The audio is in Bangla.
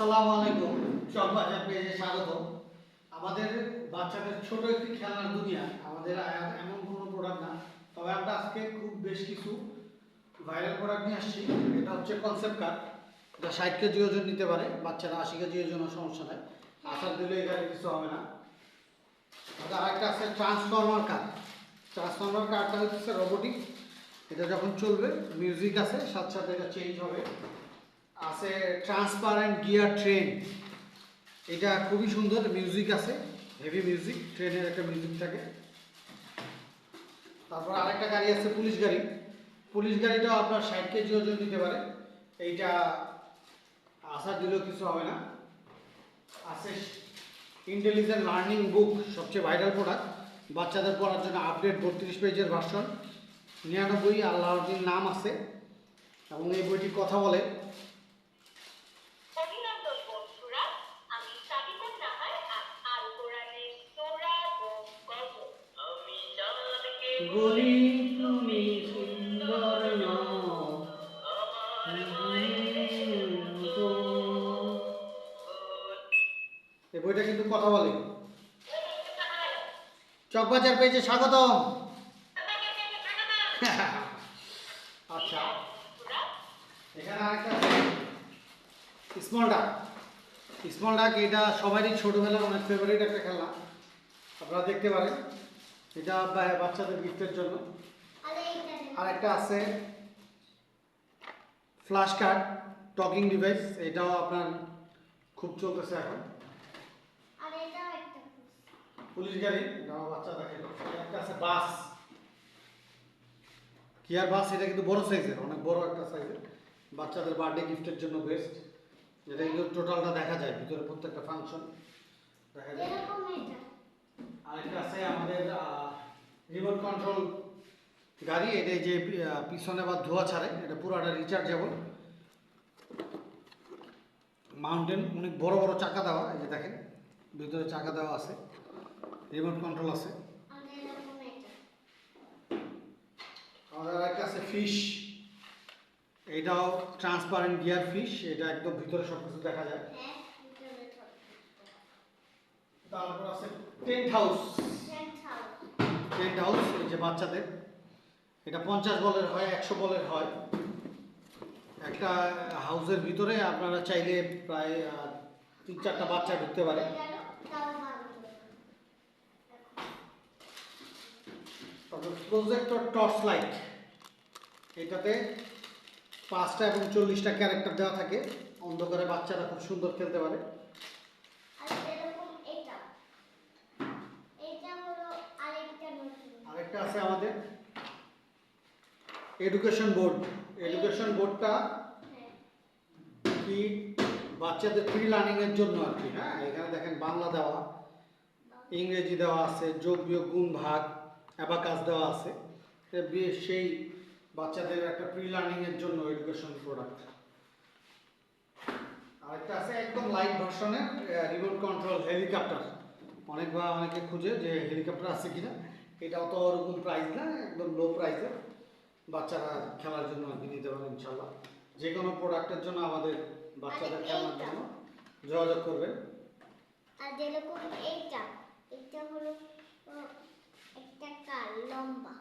আসসালামু আলাইকুম। চকবাজার পেজে স্বাগত। আমাদের বাচ্চাদের ছোট একটি খেলনার দুনিয়া। আমাদের এমন কোনো প্রোডাক্ট না, তবে আমরা আজকে খুব বেশ কিছু ভাইরাল প্রোডাক্ট নিয়ে আসছি। এটা হচ্ছে কনসেপ্ট কার, এটা 60 কেজি ওজন নিতে পারে, বাচ্চারা 80 কেজি ওজনের সমস্যা নাই, আসার দিলে এখানে কিছু হবে না। আর একটা আছে ট্রান্সফর্মার কার। ট্রান্সফর্মার কারটা হচ্ছে রোবোটিক, এটা যখন চলবে মিউজিক আছে, সাথে সাথে এটা চেঞ্জ হবে। আছে ট্রান্সপারেন্ট গিয়ার ট্রেন, এটা খুবই সুন্দর, মিউজিক আছে, হেভি মিউজিক, ট্রেনের একটা মিউজিক থাকে। তারপর আরেকটা গাড়ি আছে পুলিশ গাড়ি। পুলিশ গাড়িটাও আপনার 60 কেজি ওজন নিতে পারে, এইটা আসার দিলেও কিছু হবে না। আছে ইন্টেলিজেন্ট লার্নিং বুক, সবচেয়ে ভাইরাল প্রোডাক্ট, বাচ্চাদের পড়ার জন্য আপডেট 32 পেজের ভার্সন, 99 আল্লাহর নাম আছে, এবং এই বইটি কথা বলে। বলি তুমি সুন্দর নও, এই বইটা কিন্তু কথা বলে। চকবাজার পেজে স্বাগতম। আচ্ছা, এখানে আরেকটা স্মল ডাক। স্মল ডাক এটা সবারই ছোটবেলার অনেক ফেভারিট একটা খেলনা, আপনারা দেখতে পারেন। এটা বাচ্চাদের গিফটের জন্য। আর একটা আছে ফ্ল্যাশ কার্ড টকিং ডিভাইস, এটাও আপনার খুব চলতেছে এখন। পুলিশ গাড়ি, এটাও বাচ্চা দেখে। একটা আছে বাস, কিয়ার বাস, এটা কিন্তু বড় সাইজের, অনেক বড় একটা সাইজের, বাচ্চাদের বার্থডে গিফটের জন্য বেস্ট। যেটা কিন্তু টোটালটা দেখা যায়, ভিতরে প্রত্যেকটা ফাংশন দেখা যায়। আরেকটা আছে আমাদের রিমোট কন্ট্রোল গাড়ি, এটা যে পিছনে বা ধোয়া ছাড়ে, এটা পুরোটা রিচার্জেবল। মাউন্টেন, অনেক বড় বড় চাকা দেওয়া, এই যে দেখেন ভিতরে চাকা দেওয়া আছে, রিমোট কন্ট্রোল আছে। আমাদের আরেকটা আছে ফিশ, এটাও ট্রান্সপারেন্ট গিয়ার ফিশ, এটা একদম ভিতরে সব কিছু দেখা যায়। তারপর আছে টেন্ট হাউস। টেন্ট হাউস, এই যে বাচ্চাদের, এটা 50 বলের হয়, 100 বলের হয়। একটা হাউসের ভিতরে আপনারা চাইলে প্রায় 3-4টা বাচ্চা ঢুকতে পারে। প্রজেক্টর টর্চ লাইট, এটাতে 5টা এবং 40টা ক্যারেক্টার দেওয়া থাকে, অন্ধকারে বাচ্চারা খুব সুন্দর খেলতে পারে। আরেকটা আছে আমাদের এডুকেশন বোর্ড। এডুকেশন বোর্ডটা কি বাচ্চাদের প্রি লার্নিং এর জন্য আর কি। হ্যাঁ, এখানে দেখেন বাংলা দেওয়া, ইংরেজি দেওয়া আছে, যোগ বিয়োগ গুণ ভাগ, অ্যাবাকাস দেওয়া আছে। সেই বাচ্চাদের একটা প্রি লার্নিং এর জন্য এডুকেশন প্রোডাক্ট। আরেকটা আছে একদম লাইট ভার্সনের রিমোট কন্ট্রোল হেলিকপ্টার। অনেকে খুঁজে যে হেলিকপ্টার আছে কিনা, এটাও তো ওরকম প্রাইস না, একদম লো প্রাইসে বাচ্চারা খেলার জন্য আর কি নিতে পারেন ইনশাল্লাহ। যে কোনো প্রোডাক্টের জন্য আমাদের বাচ্চাদের খেলার জন্য যোগাযোগ করবেন। আর যেরকম এইটা, এটা হলো একটা কার লম্বা।